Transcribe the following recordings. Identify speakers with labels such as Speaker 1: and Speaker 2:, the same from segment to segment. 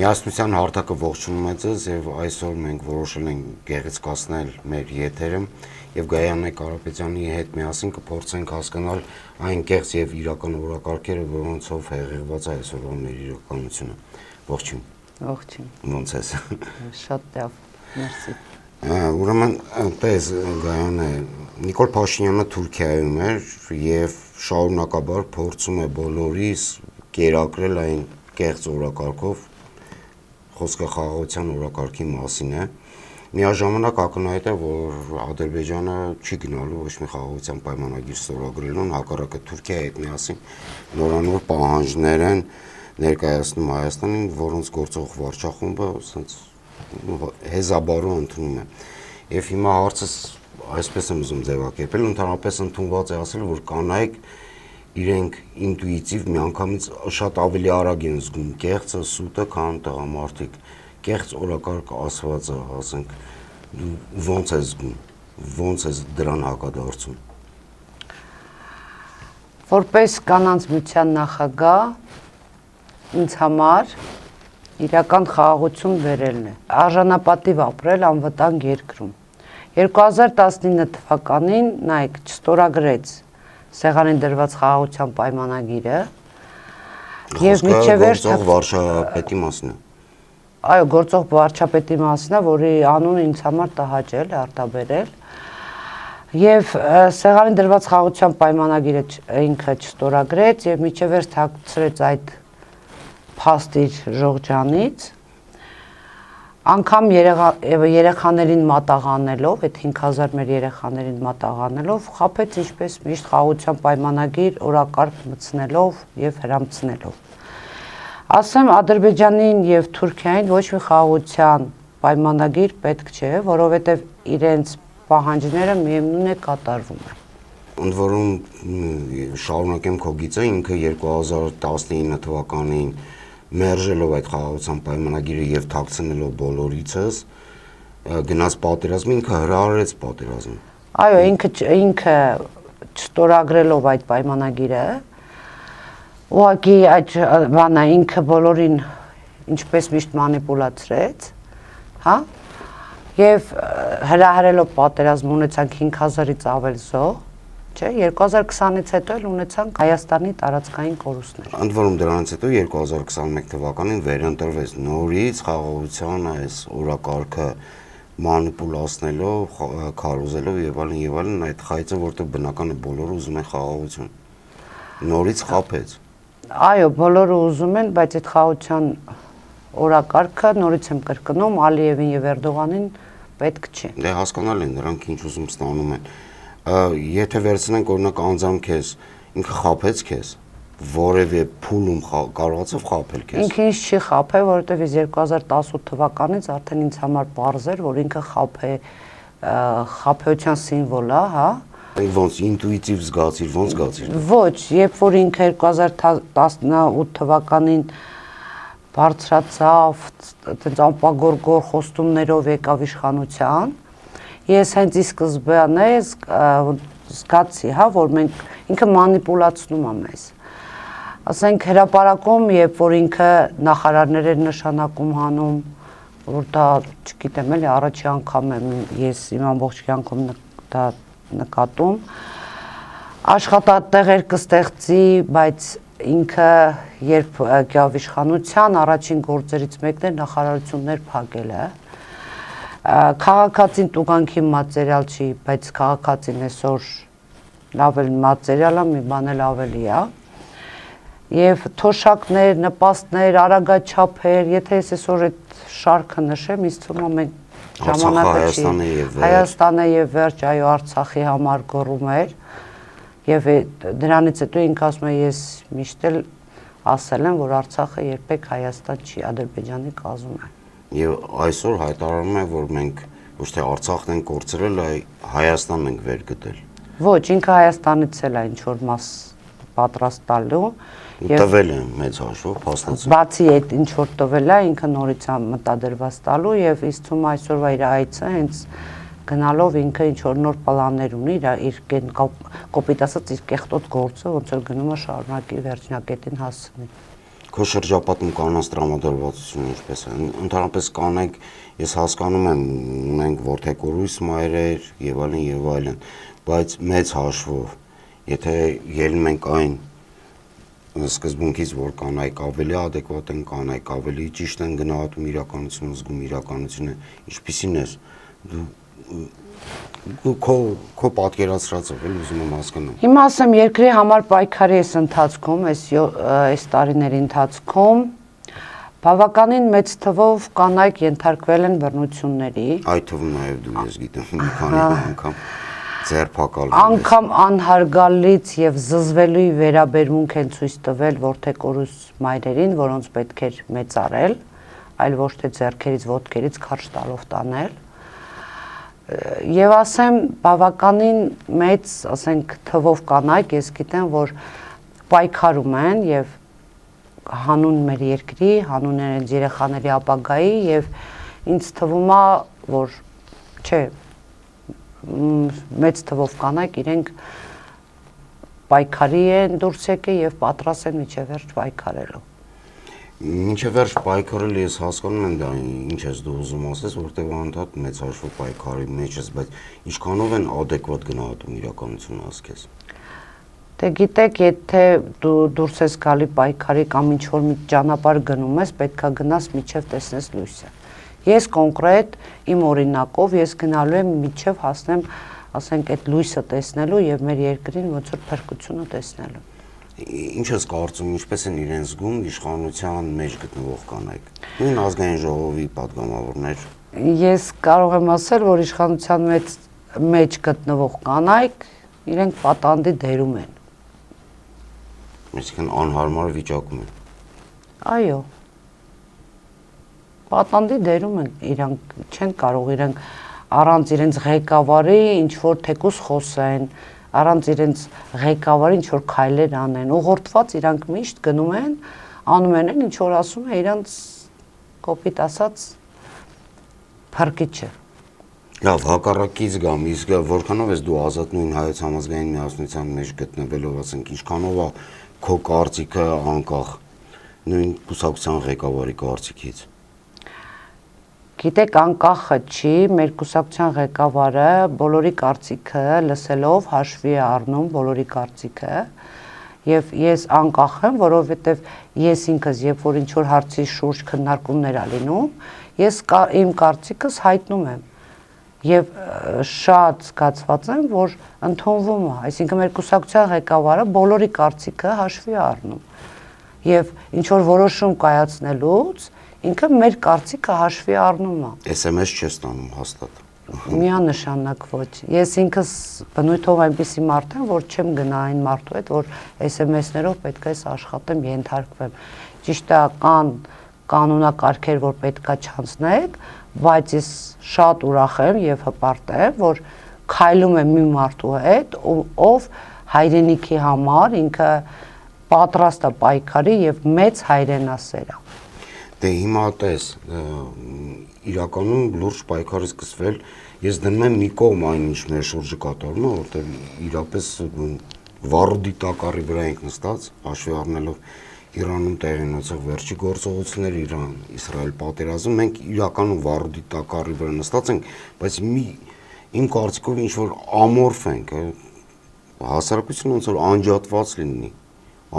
Speaker 1: Միասնության հարթակը ողջունում է ձեզ եւ այսօր մենք որոշել ենք գեղեցկացնել մեր եթերը եւ Գայանե Կարապետյանի հետ միասին կփորձենք հասկանալ այն կեղծ եւ իրական օրակարգերը, որոնցով հեղեղված է այսօրվա մեր իրականությունը։ Ողջույն։
Speaker 2: Ողջույն։
Speaker 1: Ոնց ես։
Speaker 2: Շատ լավ, մերսի։
Speaker 1: Ուրեմն տես Գայանե, Նիկոլ Փաշինյանը Թուրքիայում էր եւ շարունակաբար փորձում է բոլորիս կերակրել այն կեղծ օրակարգով, խոսքը խաղաղության օրակարգի մասին է։ Միաժամանակ ակնհայտ է, որ Ադրբեջանը չի գնալու ոչ մի խաղաղության պայմանագիր ստորագրելուն, հակառակը Թուրքիայի հետ միասին նորանոր պահանջներ են ներկայացնում Հայաստանին, որոնց գործող վարչախումբը ասենց հեզաբարու ընդունում է։ Եվ հիմա հարցս այսպես եմ ուզում ձևակերպել, ընդհանրապես ընդունված է ասել, որ կանայք իրենք ինտուիտիվ միանգամից շատ ավելի արագ են զգում կեղծը, սուտը, քան տղամարդիկ։ Կեղծ օրակարգ ասվածը, ասենք, դու ոնց ես զգում, ոնց ես դրան հակադարձում։
Speaker 2: Որպես կանանց միության նախագահ ինձ համար իրական խաղաղություն վերելն է, արժանապատիվ ապրել անվտանգ երկրում։ 2019 թվականին նայեք չստորագրեց սեղանին դրված խաղաղության պայմանագիրը եւ միջև
Speaker 1: գործող վարչապետի մասին է։
Speaker 2: Այո, գործող վարչապետի մասին է, որի անունը ինձ համար տհաճել, արտաբերել։ Եվ սեղանին դրված խաղաղության պայմանագիրը ինքը չստորագրեց եւ միջև թաքցրեց այդ փաստիր ժողջանից, անգամ երեխաներին մատաղանելով, այդ 5000 մեր երեխաներին մատաղանելով, խաբեց ինչպես միշտ խաղաղության պայմանագիր օրակարգ մտցնելով եւ հրամցնելով։ Ասեմ Ադրբեջանին եւ Թուրքիային ոչ մի խաղաղության պայմանագիր պետք չէ, որովհետեւ իրենց պահանջները միևնույն է կատարվում են։
Speaker 1: Ընդ որում շարունակեմ քո գիծը, ինքը 2019 թվականին մերժելով այդ խաղաղության պայմանագիրը եւ թաքցնելով բոլորիցս գնաց պատերազմին, ինքը հրահարեց պատերազմը։
Speaker 2: Այո, ինքը չստորագրելով այդ պայմանագիրը, ուղղակի այդ բանը ինքը բոլորին ինչպես միշտ մանիպուլացրեց, հա? Եվ հրահարելով պատերազմ ունեցանք 5000-ից ավել զոհ, չէ, 2020-ից հետո էլ ունեցանք Հայաստանի տարածքային կորուստներ։
Speaker 1: Ընդ որում դրանից հետո 2021 թվականին վերընտրվեց նորից խաղաղության այս օրակարգը մանիպուլացնելով, քարոզելով եւ այլն, այդ խայծը, որտեղ բնական է բոլորը ուզում են խաղաղություն։ Նորից խաբեց։
Speaker 2: Այո, բոլորը ուզում են, բայց այդ խաղաղության օրակարգը նորից եմ կրկնում, Ալիևին եւ Էրդողանին պետք չէ։
Speaker 1: Դե հասկանալի է, նրանք ինչ ուզում ստանում են։ Եթե վերցնենք օրինակ անձամբ քեզ, ինքը խաբեց քեզ, որևէ փուլում կարողացավ խաբել քեզ։
Speaker 2: Ինքը ինձ չի խաբել, որովհետև ես 2018 թվականից արդեն ինձ համար պարզ էր, որ ինքը խաբեության սիմվոլ է, հա։
Speaker 1: Ոնց ինտուիտիվ զգացիր, ոնց զգացիր։
Speaker 2: Ոչ, երբ որ ինքը 2018 թվականին բարձրացավ, այդպես անպագորգոր խոստումներով եկավ իշխանության, ես հենց ի սկզբանե զգացի, հա, որ մենք ինքը մանիպուլացնում է մեզ։ Ասենք հրապարակում, երբ որ ինքը նախարարներ էր նշանակում հանում, որ դա, չգիտեմ էլի, առաջի անգամ եմ ես իմ ամբողջ կյանքում դա նկատում, աշխատատեղեր կստեղծի, բայց ինքը երբ գավ իշխանության, առաջին գործերից մեկն էր նախարարություններ փակելը։ Քաղաքացին տուգանքի մատերիալ չի, բայց քաղաքացին այսօր լավ էլ մատերիալ է, մի բան էլ ավելի է։ Եւ թոշակներ, նպաստներ, արագաչափեր, եթե ես այսօր այդ շարքը նշեմ, ինձ թվում է մենք ժամանակը չի։ Հայաստանը եւ վերջ, այո, Արցախի համար գոռում էր։ Եվ դրանից հետո ինքը ասում է, ես միշտ էլ ասել եմ, որ Արցախը երբեք Հայաստան չի, Ադրբեջանի կազմում է։
Speaker 1: Եվ այսօր հայտարարում է, որ մենք ոչ թե Արցախն ենք կորցրել, այլ Հայաստանն ենք վերգտել։
Speaker 2: Ոչ, ինքը Հայաստանից էլ է ինչ որ մաս պատրաստ տալու։
Speaker 1: Տվել է մեծ հաշվով, փաստացի։
Speaker 2: Բացի այդ ինչ որ տվել է, ինքը նորից է մտադրված տալու եւ ինձ թվում է այսօրվա իր այցը հենց գնալով ինքը ինչ որ նոր պլաններ ունի, իր կոպիտ ասած իր կեղտոտ գործը ոնց որ գնում է շարունակի վերջնակետին հասցնի։
Speaker 1: Քո շրջապատում կանանց տրամադրվածությունը ինչպես է։ Ընդհանրապես կանայք, ես հասկանում եմ, ունենք որդեկորույս մայրեր եւ այլն, բայց մեծ հաշվով, եթե ելնում ենք այն սկզբունքից, որ կանայք ավելի adekvat են, կանայք ավելի ճիշտ են գնահատում իրականությունը, զգում իրականությունը, ինչպիսին է դու քո պատկերացրածով էլ ուզում եմ հասկանամ։
Speaker 2: Հիմա ասեմ, երկրի համար պայքարի այս ընթացքում, այս տարիների ընթացքում բավականին մեծ թվով կանայք ենթարկվել են բռնությունների։
Speaker 1: Այդ թվում նաև դու, ես գիտեմ, մի քանի անգամ ձերբակալվել։
Speaker 2: Անգամ անհարգալից եւ զզվելի վերաբերմունք են ցույց տվել որդեկորուս մայրերին, որոնց պետք էր մեծարել, այլ ոչ թե ձեռքերից, ոտքերից քարշ տալով տանել։ Եվ ասեմ, բավականին մեծ, ասենք, թվով կանայք, ես գիտեմ, որ պայքարում են եւ հանուն մեր երկրի, հանուն իրենց երեխաների ապագայի եւ ինձ թվում է, որ չէ, մեծ թվով կանայք իրենք պայքարի են դուրս եկել եւ պատրաստ են միջև վերջ պայքարելու։
Speaker 1: Մինչև վերջ պայքարել ես հասկանում եմ դա ինչ ես դու ուզում ասես, որտեղ անդադ մեծ հաշվով պայքարի մեջ ես, բայց ինչքանով են adekvat գնահատում իրականությունը ասես։
Speaker 2: Դե գիտեք, եթե դու դուրս ես գալի պայքարի կամ ինչ որ մի ճանապարհ գնում ես, պետքա գնաս միջև տեսնես լույսը։ Ես կոնկրետ իմ օրինակով ես գնալու եմ միջև հասնեմ, ասենք, այդ լույսը տեսնելու եւ մեր երկրին ոնց որ փրկությունը տեսնելու։
Speaker 1: Ինչ ես կարծում, ինչպես են իրենց զգում իշխանության մեջ գտնվող կանայք։ Նույն ազգային ժողովի падգամավորներ։
Speaker 2: Ես կարող եմ ասել, որ իշխանության մեջ գտնվող կանայք իրենք պատանդի դերում են։
Speaker 1: Այսինքն անհարմար վիճակում են։
Speaker 2: Այո։ Պատանդի դերում են, իրանք չեն կարող իրենք առանց իրենց ղեկավարի ինչ որ թեկուս խոսեն, առանց իրենց ղեկավարի ինչ որ քայլեր անեն, ուղղորդված իրանք միշտ գնում են, անում են ինչ որ ասում է իրանք կոպիտ ասած փրկիչը։
Speaker 1: Լավ, հակառակից գամ, իսկ որքանով ես դու ազատ նույն հայոց համազգային միասնության մեջ գտնվելով, ասենք, ինչքանով է քո կարծիքը անկախ նույն կուսակցության ղեկավարի կարծիքից։
Speaker 2: Գիտեք, անկախը չի, մեր կուսակցության ղեկավարը բոլորի կարծիքը լսելով հաշվի է առնում բոլորի կարծիքը եւ ես անկախ եմ, որովհետեւ ես ինքս երբ որ ինչ որ հարցի շուրջ քննարկումներ ա լինում, ես իմ կարծիքս հայտնում եմ եւ շատ զգացված եմ, որ ընդունվում է, այսինքն մեր կուսակցության ղեկավարը բոլորի կարծիքը հաշվի է առնում եւ ինչ որ որոշում կայացնելուց ինքը մեր կարծիքը հաշվի առնում է։
Speaker 1: SMS չես տանում հաստատ։
Speaker 2: Միանշանակ ոչ։ Ես ինքս բնույթով այնպիսի մարդ եմ, որ չեմ գնա այն մարդու հետ, որ SMS-ներով պետք է աշխատեմ, ենթարկվեմ։ Ճիշտ է, կան կանոնակարգեր, որ պետքա չանցնեք, բայց ես շատ ուրախ եմ եւ հպարտ եմ, որ քայլում եմ մի մարդու հետ, ով հայրենիքի համար ինքը պատրաստ է պայքարի եւ մեծ հայրենասեր է։
Speaker 1: Դե հիմա տես, իրականում լուրջ պայքարը սկսվել, ես դնում եմ մի կողմ այն ինչ մեր շուրջը կատարում է, որտեղ իրապես վառուդի տակառի վրա ենք նստած, հաշվի առնելով Իրանում տեղի ունեցող վերջի գործողությունները, Իրան-Իսրայել պատերազմը, մենք իրականում վառուդի տակառի վրա նստած ենք, բայց իմ կարծիքով ինչ որ ամորֆ ենք, հասարակությունը ոնց որ անջատված լինի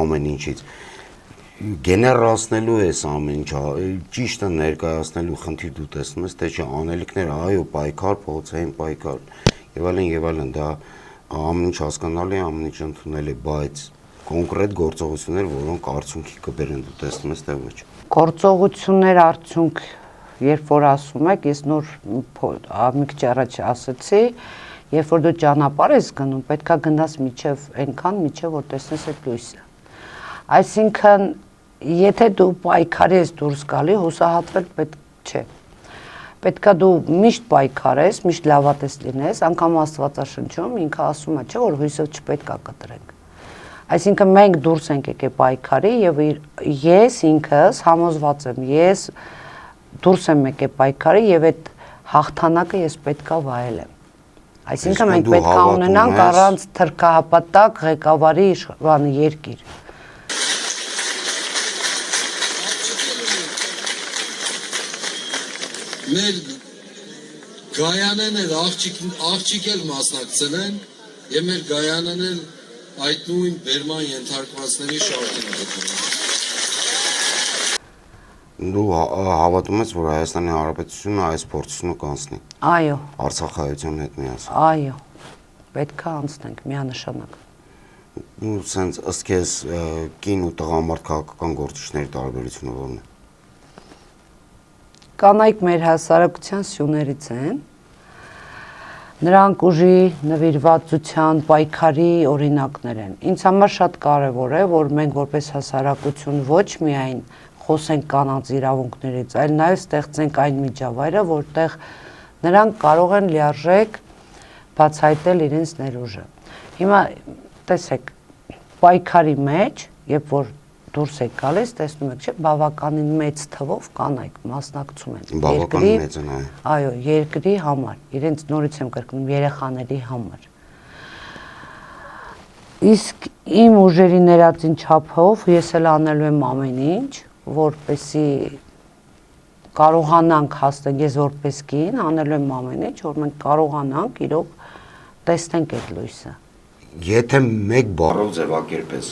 Speaker 1: ամեն ինչից։ Գեներացնելու ես ամեն ինչը, ճիշտը ներկայացնելու խնդիր դու տեսնում ես, թե չէ անելիքները, այո, պայքար, փողոցային պայքար եւ այլն, դա ամեն ինչ հասկանալի է, ամեն ինչ ընդունելի, բայց կոնկրետ գործողություններ, որոնք արդյունքի կբերեն, դու տեսնում ես, թե ոչ։
Speaker 2: Գործողություններ արդյունք, երբ որ ասում եք, ես նոր մի քիչ առաջ ասացի, երբ որ դու ճանապարհ ես գնում, պետքա գնաս միջև այնքան, միջև որ տեսնես այդ լույսը։ Այսինքն, եթե դու պայքարի ես դուրս գալի, հուսահատվել պետք չէ։ Պետքա դու միշտ պայքարես, միշտ լավատես լինես, անգամ Աստվածաշնչում ինքը ասում է, չէ՞ որ հույսով չպետք է կտրենք։ Այսինքն մենք դուրս ենք եկել պայքարի եւ ես ինքս համոզված եմ, ես դուրս եմ եկել պայքարի եւ այդ հաղթանակը ես պետքա վայելեմ։ Այսինքն մենք պետքա ունենանք առանց թրքահապատակ ղեկավարի երկիր։
Speaker 3: մեր գայանեն էլ աղջիկ էլ մասնակցել են եւ մեր գայանեն էլ այդ նույն բերման ենթարկվածների շարքին գտնվում։
Speaker 1: Դու հավատում ես, որ Հայաստանի Հանրապետությունը այս փորձությունը կանցնի։
Speaker 2: Այո,
Speaker 1: Արցախայության հետ միասին։
Speaker 2: այո, պետք է անցնենք միանշանակ։
Speaker 1: Ու սենց ըստ քեզ կին ու տղամարդ քաղաքական գործիչների տարբերությունը ո՞րն է։
Speaker 2: Կանայք մեր հասարակության սյուներից են։ Նրանք ուժի, նվիրվածության, պայքարի օրինակներ են։ Ինձ համար շատ կարևոր է, որ մենք որպես հասարակություն ոչ միայն խոսենք կանանց իրավունքներից, այլ նաև ստեղծենք այն միջավայրը, որտեղ նրանք կարող են լիարժեք բացահայտել իրենց ներուժը։ Հիմա տեսեք, պայքարի մեջ, երբ որ դուրս եք գալիս, տեսնում եք, չէ, բավականին մեծ թվով կանայք մասնակցում են։
Speaker 1: Բավականին մեծ են,
Speaker 2: այո, երկրի համար, իրենց նորից եմ կրկնում, երեխաների համար։ Իսկ իմ ուժերի ներածին չափով ես էլ անելու եմ ամեն ինչ, որպեսի կարողանանք հասնել, ես որպես կին անելու եմ ամեն ինչ, որ մենք կարողանանք իրոք տեսնենք այդ լույսը։
Speaker 1: Եթե մեկ բառով ձևակերպես,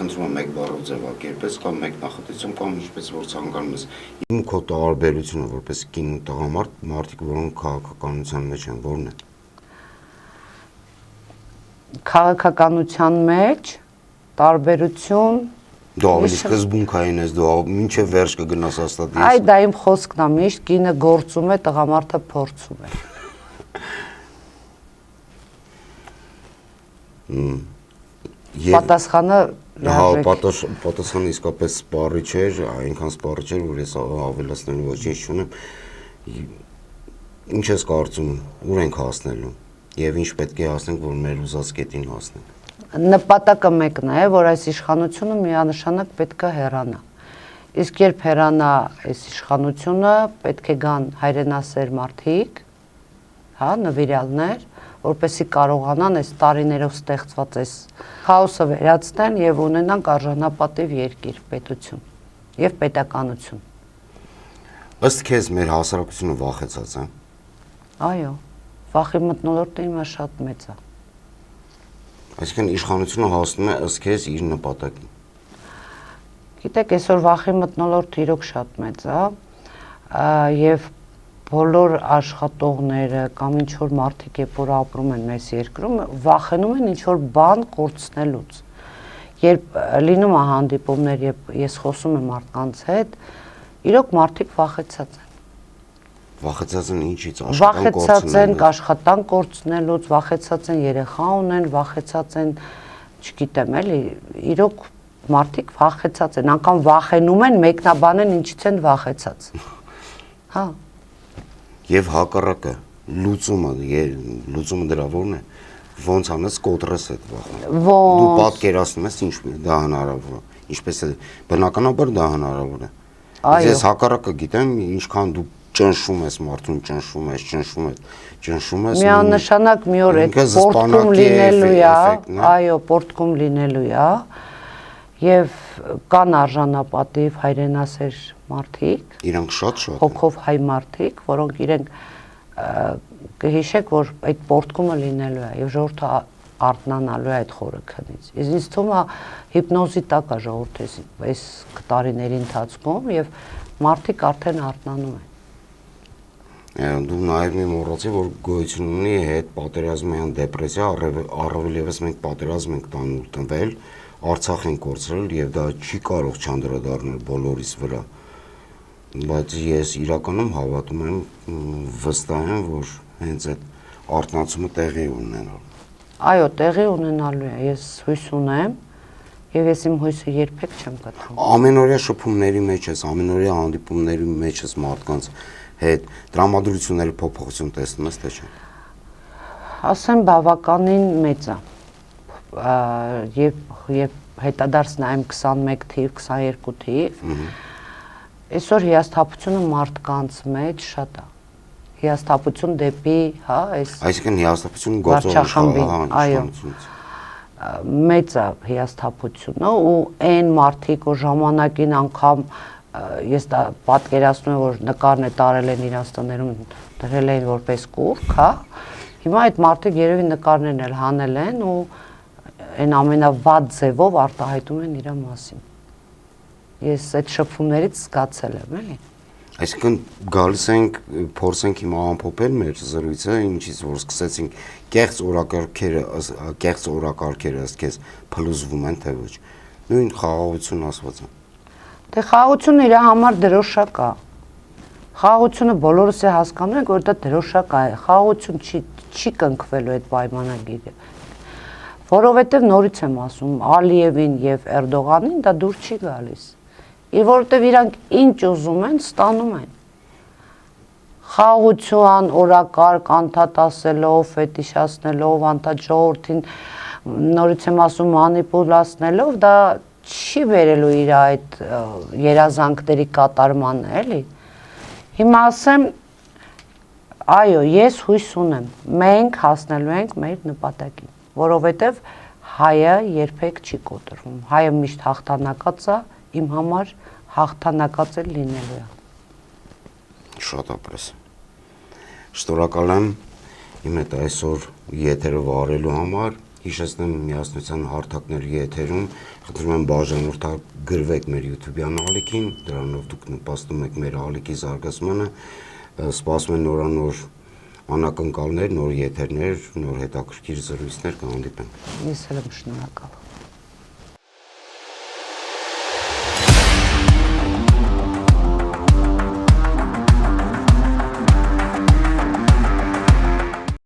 Speaker 1: խնդրում եմ մեկ բառով ձևակերպես կամ մեկ նախատեսում կամ ինչպես որ ցանկանում ես, իմ քո տարբերությունը որպես կին ու տղամարդ, մարդիկ, որոնք քաղաքականության մեջ են, ո՞րն է։
Speaker 2: Քաղաքականության մեջ տարբերություն
Speaker 1: Դու ավելի սկզբունքային ես, դու մինչև վերջ կգնաս հաստատ։
Speaker 2: Այ դա իմ խոսքն է, միշտ կինը գործում է, տղամարդը փորձում է։ Պատասխանը
Speaker 1: պատասխանը իսկապես սպառիչ էր, այնքան սպառիչ էր, որ ես ավելացնելու ոչինչ չունեմ։ Ինչ ես կարծում, ուր ենք հասնելու եւ ինչ պետք է հասնենք, որ մեր ուզած կետին հասնենք։
Speaker 2: Նպատակը մեկն է, որ այս իշխանությունը միանշանակ պետք է հեռանա։ Իսկ երբ հեռանա այս իշխանությունը, պետք է գան հայրենասեր մարդիկ, հա, նվիրյալներ, որպեսզի կարողանան այս տարիներով ստեղծված այս քաոսը վերացնեն եւ ունենան արժանապատիվ երկիր, պետություն եւ պետականություն։
Speaker 1: Ըստ քեզ մեր հասարակությունը վախեցած է։
Speaker 2: Այո, վախի մթնոլորտը հիմա շատ մեծ է։
Speaker 1: Այսինքն իշխանությունը հասնում է ըստ քեզ իր նպատակին։
Speaker 2: Գիտեք, այսօր վախի մթնոլորտը իրոք շատ մեծ է, եւ բոլոր աշխատողները կամ ինչ որ մարդիկ, երբ որ ապրում են մեզ երկրում, վախենում են ինչ որ բան կորցնելուց։ Երբ լինում է հանդիպումներ, երբ ես խոսում եմ մարդկանց հետ, իրոք մարդիկ վախեցած են։
Speaker 1: Վախեցած են ինչից,
Speaker 2: Վախեցած են աշխատանք կորցնելուց, վախեցած են երեխա ունեն, վախեցած են, չգիտեմ, էլի, իրոք մարդիկ վախեցած են, անգամ վախենում են, մեկնաբանեն ինչից են վախեցած։ Հա։
Speaker 1: Եվ հակառակը, լուծումը դրա ո՞րն է։ Ոնց անես կոտրես այդ վախը։ Դու պատկերացնում ես ինչ դա հնարավոր է։ Ինչպես է, բնականաբար դա հնարավոր է։ Ես հակառակը գիտեմ, ինչքան դու ճնշում ես մարդուն, ճնշում ես։
Speaker 2: Միանշանակ մի օր այդ պորտկում լինելու է, այո, պորտկում լինելու է, եւ կան արժանապատիվ հայրենասեր մարդիկ,
Speaker 1: իրանք շատ
Speaker 2: հոգով հայ մարդիկ, որոնք իրենք կհիշեք, որ այդ պորտկումը լինելու է եւ ժողովուրդը արթնանալու է այդ խորը քնից։ Ինձ թվում է հիպնոզի տակ է ժողովուրդը այս տարիների ընթացքում եւ մարդիկ արդեն արթնանում են։
Speaker 1: Դու նաև մի մոռացի, որ գոյություն ունի հետ պատերազմյան դեպրեսիա, առավել ևս մենք պատերազմ ենք տանվել, Արցախ ենք կորցրել եւ դա չի կարող չանդրադառնալ բոլորիս վրա։ Բայց ես իրականում հավատում եմ, վստահ եմ, որ հենց այդ արթնացումը տեղի ունենալու։
Speaker 2: Այո, տեղի ունենալու է, ես հույս ունեմ եւ ես իմ հույսը երբեք չեմ կտրում։
Speaker 1: Ամենօրյա շփումների մեջ ես, ամենօրյա հանդիպումների մեջ ես մարդկանց հետ տրամադրությունների փոփոխություն տեսնում ես, թե չէ։
Speaker 2: Ասեմ բավականին մեծ է։ Եվ հետադարձ նայեմ 21 թիվ, 22 թիվ, այսօր հիասթափությունը մարդկանց մեջ շատ է, հիասթափություն դեպի, հա,
Speaker 1: այսինքն հիասթափություն գործողություն,
Speaker 2: այո, մեծ է հիասթափությունը ու այն մարդիկ, որ ժամանակին անգամ ես դա պատկերացնում եմ, որ նկարն է տարել են իրաց տներում, դրել էին որպես կուրք, հա։ Հիմա այդ մարդիկ երևի նկարներն էլ հանել են ու այն ամենավատ ձևով արտահայտում են իր մասին։ Ես այդ շփումներից զգացել եմ, էլի։
Speaker 1: Այսինքն գալիս ենք, փորձենք հիմա ամփոփել մեր զրույցը, ինչից որ սկսեցինք կեղծ օրակարգերը ըստ քեզ փլուզվում են, թե ոչ։ Նույն խաղաղություն ասվածը։
Speaker 2: Դե խաղաղությունը իր համար դրոշակ է։ Խաղաղությունը բոլորս է հասկանում ենք, որ դա դրոշակ է։ Խաղաղություն չի կնքվելու այդ պայմանագիրը։ Որովհետև նորից եմ ասում, Ալիևին եւ Էրդողանին դա դուր չի գալիս։ Եվ որովհետև իրանք ինչ ուզում են, ստանում են։ Խաղաղություն, օրակարգ անդադասելով, ֆետիշացնելով, անդադ ժողովրդին նորից եմ ասում մանիպուլացնելով, դա չի վերելու իր այդ երազանքների կատարմանը, էլի։ Հիմա ասեմ, այո, ես հույս ունեմ, մենք հասնելու ենք մեր նպատակին, որովհետև հայը երբեք չի կոտրվում, հայը միշտ հաղթանակած է, իմ համար հաղթանակած էլ լինելու է։
Speaker 1: Շատ ապրես։ Շնորհակալ եմ իմ հետ այսօր եթերը վարելու համար, հիշեցնեմ միասնության հարթակների եթերում, խնդրում եմ բաժանորդագրվեք մեր YouTube-յան ալիքին, դրանով դուք նպաստում եք մեր ալիքի զարգացմանը, սպասում են նորանոր անակնկալներ, նոր եթերներ, նոր հետաքրքիր զրույցներ կհանդիպենք։
Speaker 2: Ես էլ եմ շնորհակալ։